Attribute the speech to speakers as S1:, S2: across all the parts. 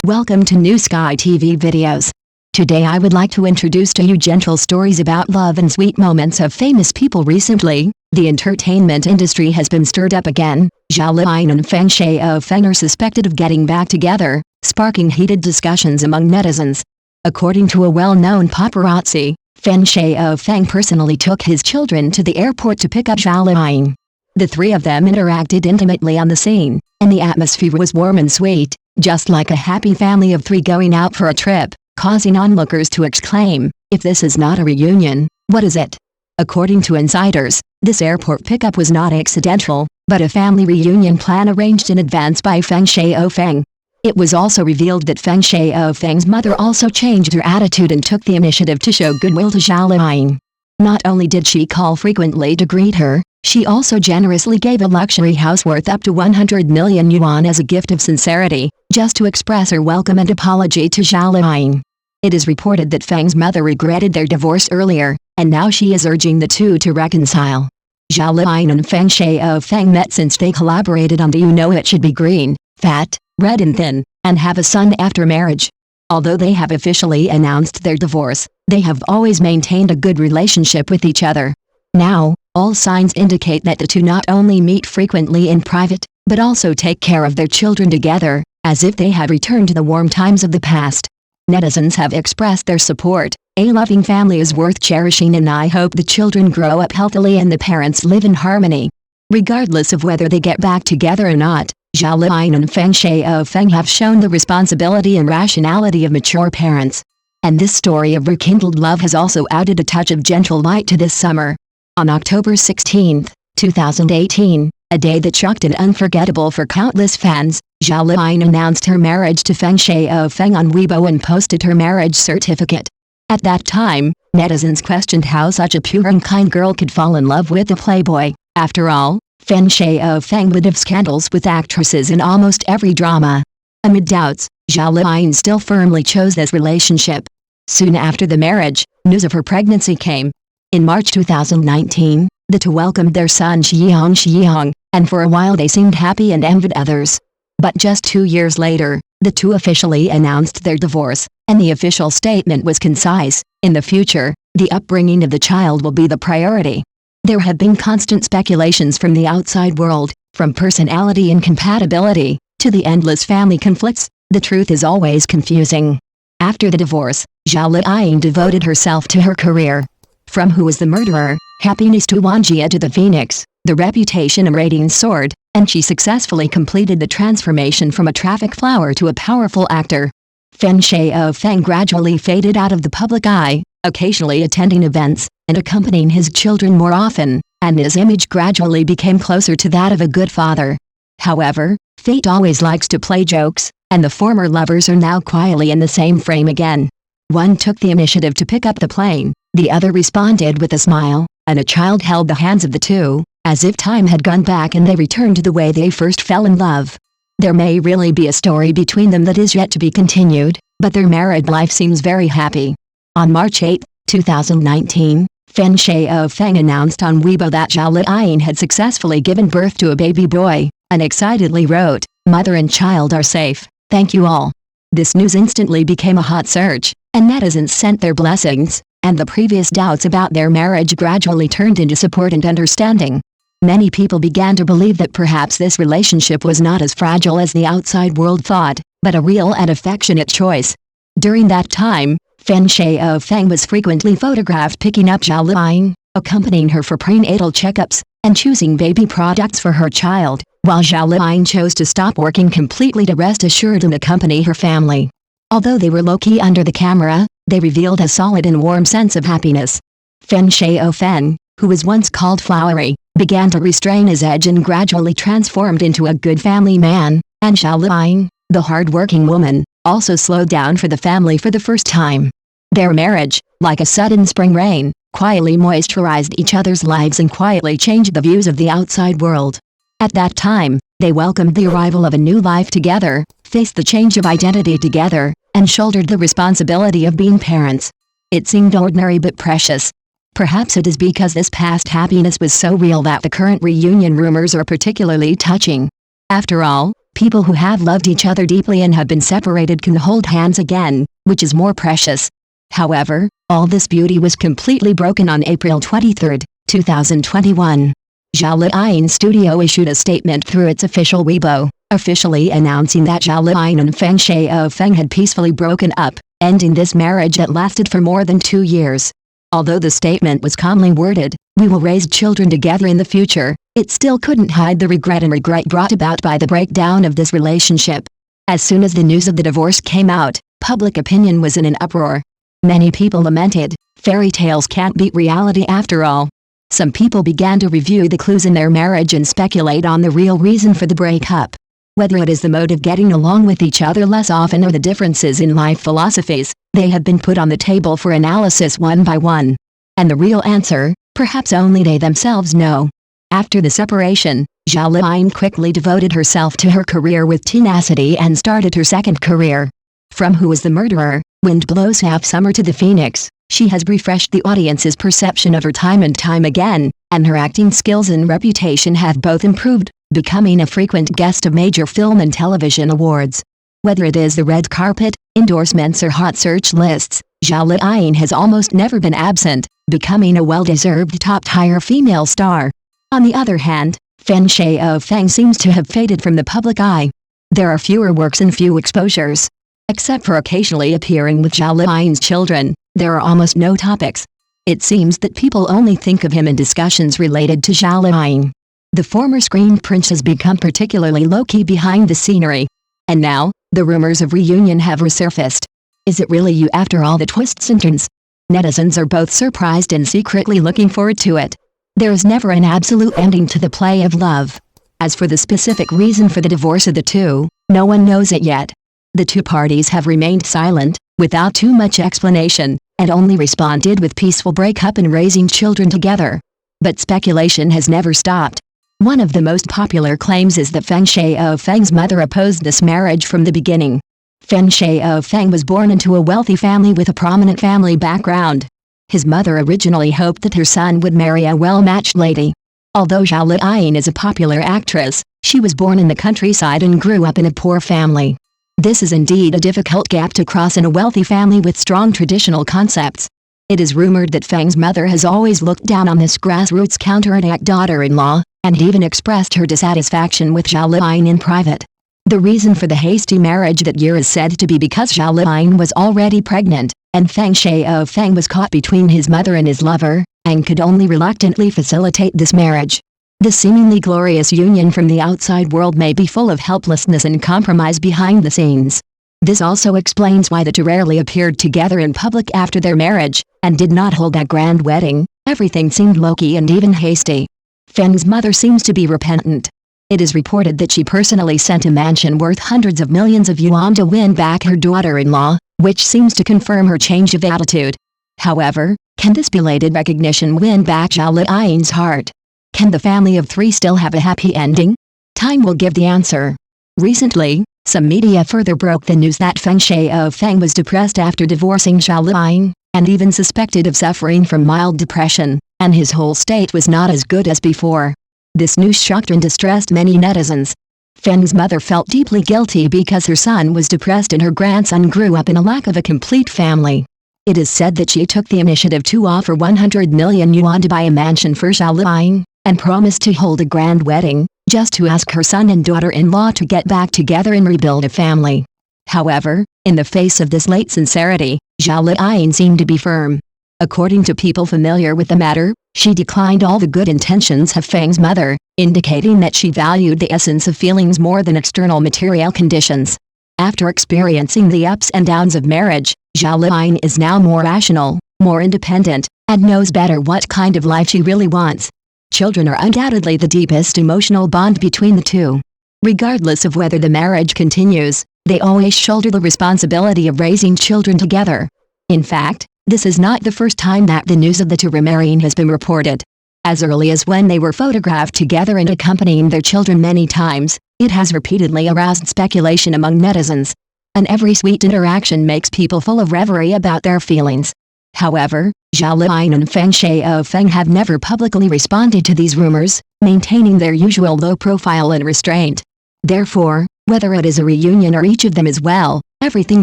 S1: Welcome to New Sky TV videos. Today I would like to introduce to you gentle stories about love and sweet moments of famous people recently. The entertainment industry has been stirred up again. Zhao Liying and Feng Shaofeng are suspected of getting back together, sparking heated discussions among netizens. According to a well-known paparazzi, Feng Shaofeng personally took his children to the airport to pick up Zhao Liying. The three of them interacted intimately on the scene, and the atmosphere was warm and sweet, just like a happy family of three going out for a trip, causing onlookers to exclaim, "If this is not a reunion, what is it?" According to insiders, this airport pickup was not accidental, but a family reunion plan arranged in advance by Feng Shaofeng. It was also revealed that Feng Shaofeng's mother also changed her attitude and took the initiative to show goodwill to Zhao Liying. Not only did she call frequently to greet her, she also generously gave a luxury house worth up to 100 million yuan as a gift of sincerity, just to express her welcome and apology to Zhao Liying. It is reported that Feng's mother regretted their divorce earlier, and now she is urging the two to reconcile. Zhao Liying and Feng Shaofeng met since they collaborated on the You Know It Should Be Green, Fat, Red and Thin, and have a son after marriage. Although they have officially announced their divorce, they have always maintained a good relationship with each other. Now, all signs indicate that the two not only meet frequently in private, but also take care of their children together, as if they had returned to the warm times of the past. Netizens have expressed their support. "A loving family is worth cherishing, and I hope the children grow up healthily and the parents live in harmony." Regardless of whether they get back together or not, Zhao Liying and Feng Shaofeng have shown the responsibility and rationality of mature parents. And this story of rekindled love has also added a touch of gentle light to this summer. On October 16, 2018, a day that shocked and unforgettable for countless fans, Zhao Liying announced her marriage to Feng Shaofeng on Weibo and posted her marriage certificate. At that time, netizens questioned how such a pure and kind girl could fall in love with a playboy. After all, Feng Shaofeng would have scandals with actresses in almost every drama. Amid doubts, Zhao Liying still firmly chose this relationship. Soon after the marriage, news of her pregnancy came. In March 2019, the two welcomed their son Xiang, and for a while they seemed happy and envied others. But just 2 years later, the two officially announced their divorce, and the official statement was concise: in the future, the upbringing of the child will be the priority. There have been constant speculations from the outside world, from personality incompatibility, to the endless family conflicts. The truth is always confusing. After the divorce, Zhao Liying devoted herself to her career. From Who Was the Murderer, Happiness to Wanjia to The Phoenix, the reputation and ratings soared, and she successfully completed the transformation from a traffic flower to a powerful actor. Feng Shaofeng gradually faded out of the public eye, occasionally attending events, and accompanying his children more often, and his image gradually became closer to that of a good father. However, fate always likes to play jokes, and the former lovers are now quietly in the same frame again. One took the initiative to pick up the plane, the other responded with a smile, and a child held the hands of the two, as if time had gone back and they returned to the way they first fell in love. There may really be a story between them that is yet to be continued, but their married life seems very happy. On March 8, 2019, Feng Shaofeng announced on Weibo that Zhao Liying had successfully given birth to a baby boy, and excitedly wrote, "Mother and child are safe, thank you all." This news instantly became a hot search, and netizens sent their blessings, and the previous doubts about their marriage gradually turned into support and understanding. Many people began to believe that perhaps this relationship was not as fragile as the outside world thought, but a real and affectionate choice. During that time, Feng Shaofeng was frequently photographed picking up Zhao Liying, accompanying her for prenatal checkups, and choosing baby products for her child, while Zhao Liying chose to stop working completely to rest assured and accompany her family. Although they were low-key under the camera, they revealed a solid and warm sense of happiness. Feng Shaofeng, who was once called flowery, began to restrain his edge and gradually transformed into a good family man, and Zhao Liying, the hard-working woman, also slowed down for the family for the first time. Their marriage, like a sudden spring rain, quietly moisturized each other's lives and quietly changed the views of the outside world. At that time, they welcomed the arrival of a new life together, faced the change of identity together, and shouldered the responsibility of being parents. It seemed ordinary but precious. Perhaps it is because this past happiness was so real that the current reunion rumors are particularly touching. After all, People who have loved each other deeply and have been separated can hold hands again, which is more precious. However, all this beauty was completely broken on April 23, 2021. Zhao Liying Studio issued a statement through its official Weibo, officially announcing that Zhao Liying and Feng Shaofeng had peacefully broken up, ending this marriage that lasted for more than 2 years. Although the statement was calmly worded, "We will raise children together in the future," it still couldn't hide the regret brought about by the breakdown of this relationship. As soon as the news of the divorce came out, public opinion was in an uproar. Many people lamented, "Fairy tales can't beat reality after all." Some people began to review the clues in their marriage and speculate on the real reason for the breakup. Whether it is the mode of getting along with each other less often or the differences in life philosophies, they have been put on the table for analysis one by one. And the real answer, perhaps only they themselves know. After the separation, Zhao Liying quickly devoted herself to her career with tenacity and started her second career. From Who Was the Murderer, Wind Blows Half Summer to The Phoenix, she has refreshed the audience's perception of her time and time again, and her acting skills and reputation have both improved, becoming a frequent guest of major film and television awards. Whether it is the red carpet, endorsements or hot search lists, Zhao Liying has almost never been absent, becoming a well-deserved top-tier female star. On the other hand, Feng Shaofeng seems to have faded from the public eye. There are fewer works and few exposures. Except for occasionally appearing with Zhao Liying's children, there are almost no topics. It seems that people only think of him in discussions related to Zhao Liying. The former screen prince has become particularly low-key behind the scenery. And now, the rumors of reunion have resurfaced. Is it really you after all the twists and turns? Netizens are both surprised and secretly looking forward to it. There is never an absolute ending to the play of love. As for the specific reason for the divorce of the two, no one knows it yet. The two parties have remained silent, without too much explanation, and only responded with peaceful breakup and raising children together. But speculation has never stopped. One of the most popular claims is that Feng Shaofeng's mother opposed this marriage from the beginning. Feng Shaofeng was born into a wealthy family with a prominent family background. His mother originally hoped that her son would marry a well-matched lady. Although Zhao Liying is a popular actress, she was born in the countryside and grew up in a poor family. This is indeed a difficult gap to cross in a wealthy family with strong traditional concepts. It is rumored that Feng's mother has always looked down on this grassroots counterattack daughter-in-law, and even expressed her dissatisfaction with Zhao Liying in private. The reason for the hasty marriage that year is said to be because Zhao Liying was already pregnant, and Feng Shaofeng was caught between his mother and his lover, and could only reluctantly facilitate this marriage. The seemingly glorious union from the outside world may be full of helplessness and compromise behind the scenes. This also explains why the two rarely appeared together in public after their marriage, and did not hold a grand wedding. Everything seemed low-key and even hasty. Feng's mother seems to be repentant. It is reported that she personally sent a mansion worth hundreds of millions of yuan to win back her daughter-in-law, which seems to confirm her change of attitude. However, can this belated recognition win back Zhao Liying's heart? Can the family of three still have a happy ending? Time will give the answer. Recently, some media further broke the news that Feng Shaofeng was depressed after divorcing Zhao Liying, and even suspected of suffering from mild depression, and his whole state was not as good as before. This news shocked and distressed many netizens. Feng's mother felt deeply guilty because her son was depressed and her grandson grew up in a lack of a complete family. It is said that she took the initiative to offer 100 million yuan to buy a mansion for Zhao Liying, and promised to hold a grand wedding, just to ask her son and daughter-in-law to get back together and rebuild a family. However, in the face of this late sincerity, Zhao Liying seemed to be firm. According to people familiar with the matter, she declined all the good intentions of Feng's mother, indicating that she valued the essence of feelings more than external material conditions. After experiencing the ups and downs of marriage, Zhao Liying is now more rational, more independent, and knows better what kind of life she really wants. Children are undoubtedly the deepest emotional bond between the two. Regardless of whether the marriage continues, they always shoulder the responsibility of raising children together. In fact, this is not the first time that the news of the two remarrying has been reported. As early as when they were photographed together and accompanying their children many times, it has repeatedly aroused speculation among netizens. And every sweet interaction makes people full of reverie about their feelings. However, Zhao Liying and Feng Shaofeng have never publicly responded to these rumors, maintaining their usual low profile and restraint. Therefore, Whether it is a reunion or each of them is well, everything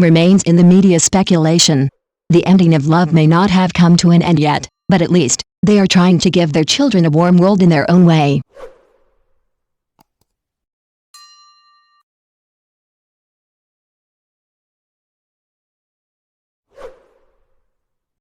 S1: remains in the media speculation. The ending of love may not have come to an end yet, but at least, they are trying to give their children a warm world in their own way.